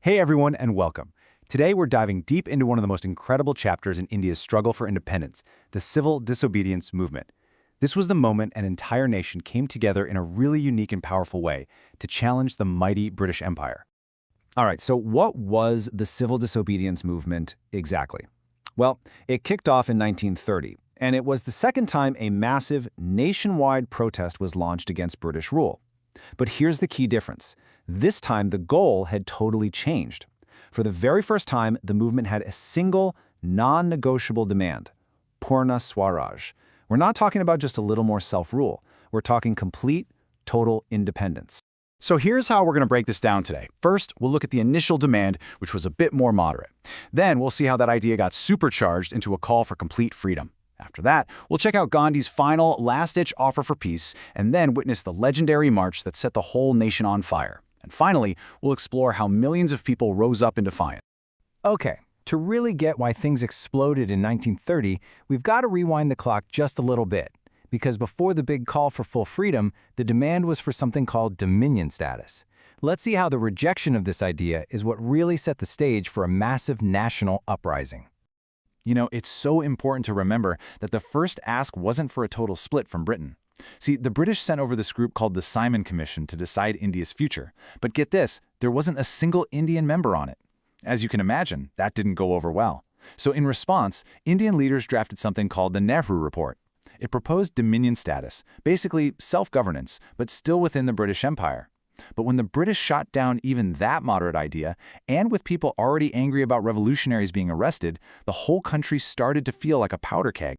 Hey everyone and welcome. Today we're diving deep into one of the most incredible chapters in India's struggle for independence, the Civil Disobedience Movement. This was the moment an entire nation came together in a really unique and powerful way to challenge the mighty British Empire. All right, so what was the Civil Disobedience Movement exactly? Well, it kicked off in 1930, and it was the second time a massive nationwide protest was launched against British rule. But here's the key difference. This time, the goal had totally changed. For the very first time, the movement had a single, non-negotiable demand: Purna Swaraj. We're not talking about just a little more self-rule. We're talking complete, total independence. So here's how we're going to break this down today. First, we'll look at the initial demand, which was a bit more moderate. Then we'll see how that idea got supercharged into a call for complete freedom. After that, we'll check out Gandhi's final, last-ditch offer for peace, and then witness the legendary march that set the whole nation on fire. And finally, we'll explore how millions of people rose up in defiance. Okay, to really get why things exploded in 1930, we've got to rewind the clock just a little bit. Because before the big call for full freedom, the demand was for something called dominion status. Let's see how the rejection of this idea is what really set the stage for a massive national uprising. You know, it's so important to remember that the first ask wasn't for a total split from Britain. See, the British sent over this group called the Simon Commission to decide India's future. But get this, there wasn't a single Indian member on it. As you can imagine, that didn't go over well. So in response, Indian leaders drafted something called the Nehru Report. It proposed dominion status, basically self-governance, but still within the British Empire. But when the British shot down even that moderate idea, and with people already angry about revolutionaries being arrested, the whole country started to feel like a powder keg.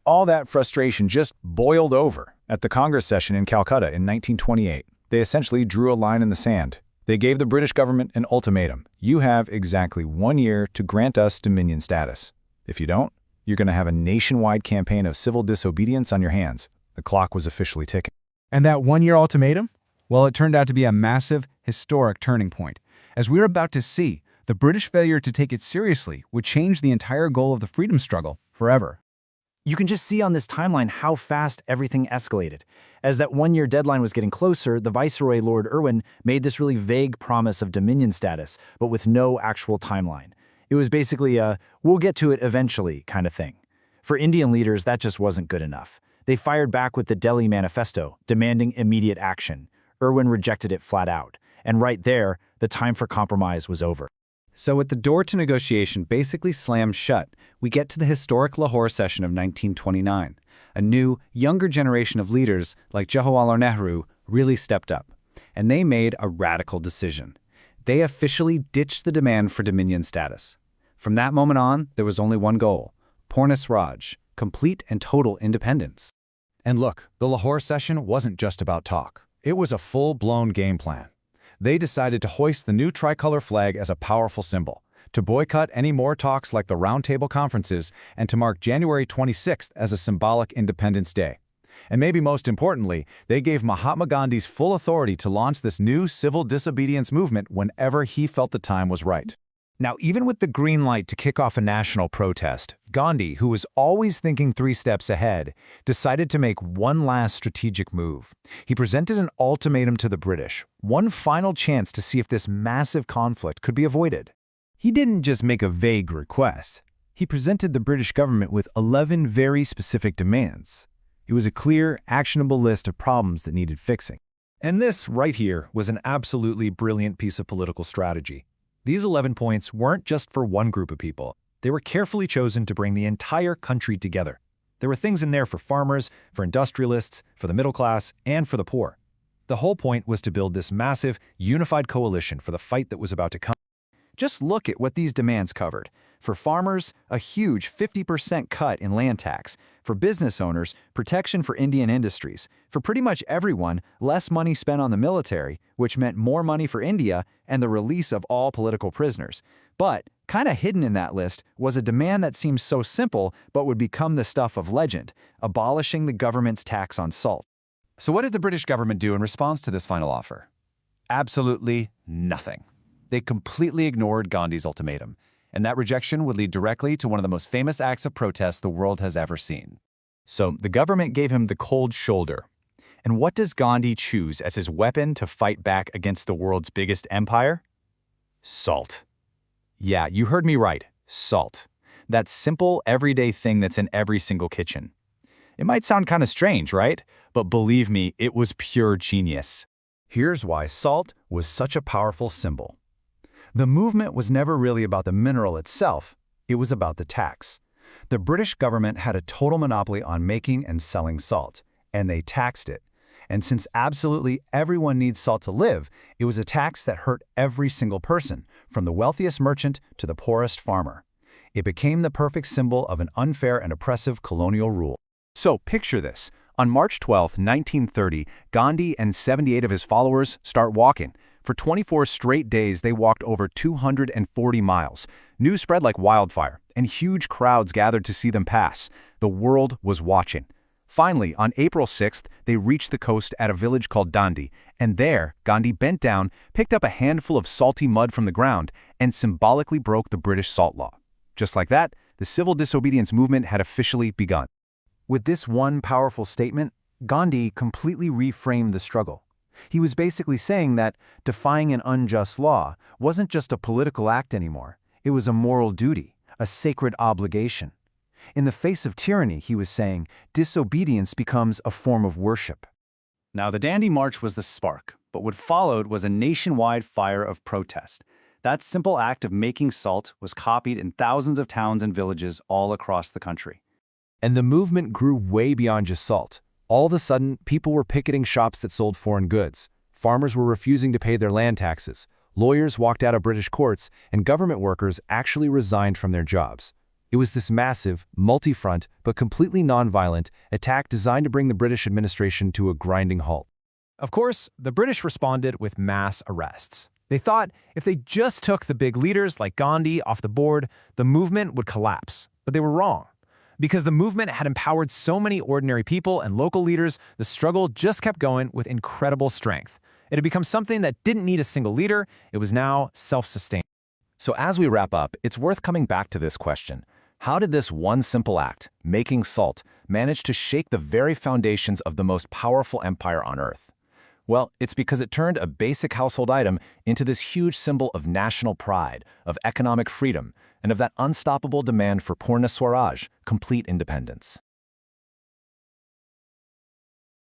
All that frustration just boiled over at the Congress session in Calcutta in 1928. They essentially drew a line in the sand. They gave the British government an ultimatum. You have exactly 1 year to grant us dominion status. If you don't, you're going to have a nationwide campaign of civil disobedience on your hands. The clock was officially ticking. And that one-year ultimatum? Well, it turned out to be a massive, historic turning point. As we're about to see, the British failure to take it seriously would change the entire goal of the freedom struggle forever. You can just see on this timeline how fast everything escalated. As that one-year deadline was getting closer, the Viceroy, Lord Irwin, made this really vague promise of dominion status, but with no actual timeline. It was basically a, we'll get to it eventually kind of thing. For Indian leaders, that just wasn't good enough. They fired back with the Delhi Manifesto, demanding immediate action. Irwin rejected it flat out. And right there, the time for compromise was over. So with the door to negotiation basically slammed shut, we get to the historic Lahore session of 1929. A new, younger generation of leaders, like Jawaharlal Nehru, really stepped up. And they made a radical decision. They officially ditched the demand for dominion status. From that moment on, there was only one goal: Purna Swaraj, complete and total independence. And look, the Lahore session wasn't just about talk. It was a full-blown game plan. They decided to hoist the new tricolor flag as a powerful symbol, to boycott any more talks like the roundtable conferences, and to mark January 26th as a symbolic Independence Day. And maybe most importantly, they gave Mahatma Gandhi's full authority to launch this new civil disobedience movement whenever he felt the time was right. Now, even with the green light to kick off a national protest, Gandhi, who was always thinking 3 steps ahead, decided to make one last strategic move. He presented an ultimatum to the British, one final chance to see if this massive conflict could be avoided. He didn't just make a vague request. He presented the British government with 11 very specific demands. It was a clear, actionable list of problems that needed fixing. And this, right here, was an absolutely brilliant piece of political strategy. These 11 points weren't just for one group of people. They were carefully chosen to bring the entire country together. There were things in there for farmers, for industrialists, for the middle class, and for the poor. The whole point was to build this massive, unified coalition for the fight that was about to come. Just look at what these demands covered. For farmers, a huge 50% cut in land tax. For business owners, protection for Indian industries. For pretty much everyone, less money spent on the military, which meant more money for India, and the release of all political prisoners. But, kind of hidden in that list, was a demand that seems so simple but would become the stuff of legend: abolishing the government's tax on salt. So what did the British government do in response to this final offer? Absolutely nothing. They completely ignored Gandhi's ultimatum, and that rejection would lead directly to one of the most famous acts of protest the world has ever seen. So the government gave him the cold shoulder. And what does Gandhi choose as his weapon to fight back against the world's biggest empire? Salt. Yeah, you heard me right. Salt. That simple, everyday thing that's in every single kitchen. It might sound kind of strange, right? But believe me, it was pure genius. Here's why salt was such a powerful symbol. The movement was never really about the mineral itself, it was about the tax. The British government had a total monopoly on making and selling salt, and they taxed it. And since absolutely everyone needs salt to live, it was a tax that hurt every single person, from the wealthiest merchant to the poorest farmer. It became the perfect symbol of an unfair and oppressive colonial rule. So picture this. On March 12, 1930, Gandhi and 78 of his followers start walking. For 24 straight days, they walked over 240 miles. News spread like wildfire, and huge crowds gathered to see them pass. The world was watching. Finally, on April 6th, they reached the coast at a village called Dandi, and there, Gandhi bent down, picked up a handful of salty mud from the ground, and symbolically broke the British salt law. Just like that, the civil disobedience movement had officially begun. With this one powerful statement, Gandhi completely reframed the struggle. He was basically saying that defying an unjust law wasn't just a political act anymore. It was a moral duty, a sacred obligation. In the face of tyranny, he was saying, disobedience becomes a form of worship. Now, the Dandi March was the spark, but what followed was a nationwide fire of protest. That simple act of making salt was copied in thousands of towns and villages all across the country. And the movement grew way beyond just salt. All of a sudden, people were picketing shops that sold foreign goods. Farmers were refusing to pay their land taxes. Lawyers walked out of British courts, and government workers actually resigned from their jobs. It was this massive, multi-front, but completely non-violent attack designed to bring the British administration to a grinding halt. Of course, the British responded with mass arrests. They thought if they just took the big leaders like Gandhi off the board, the movement would collapse. But they were wrong. Because the movement had empowered so many ordinary people and local leaders, the struggle just kept going with incredible strength. It had become something that didn't need a single leader. It was now self-sustained. So as we wrap up, it's worth coming back to this question. How did this one simple act, making salt, manage to shake the very foundations of the most powerful empire on Earth? Well, it's because it turned a basic household item into this huge symbol of national pride, of economic freedom, and of that unstoppable demand for Purna Swaraj, complete independence.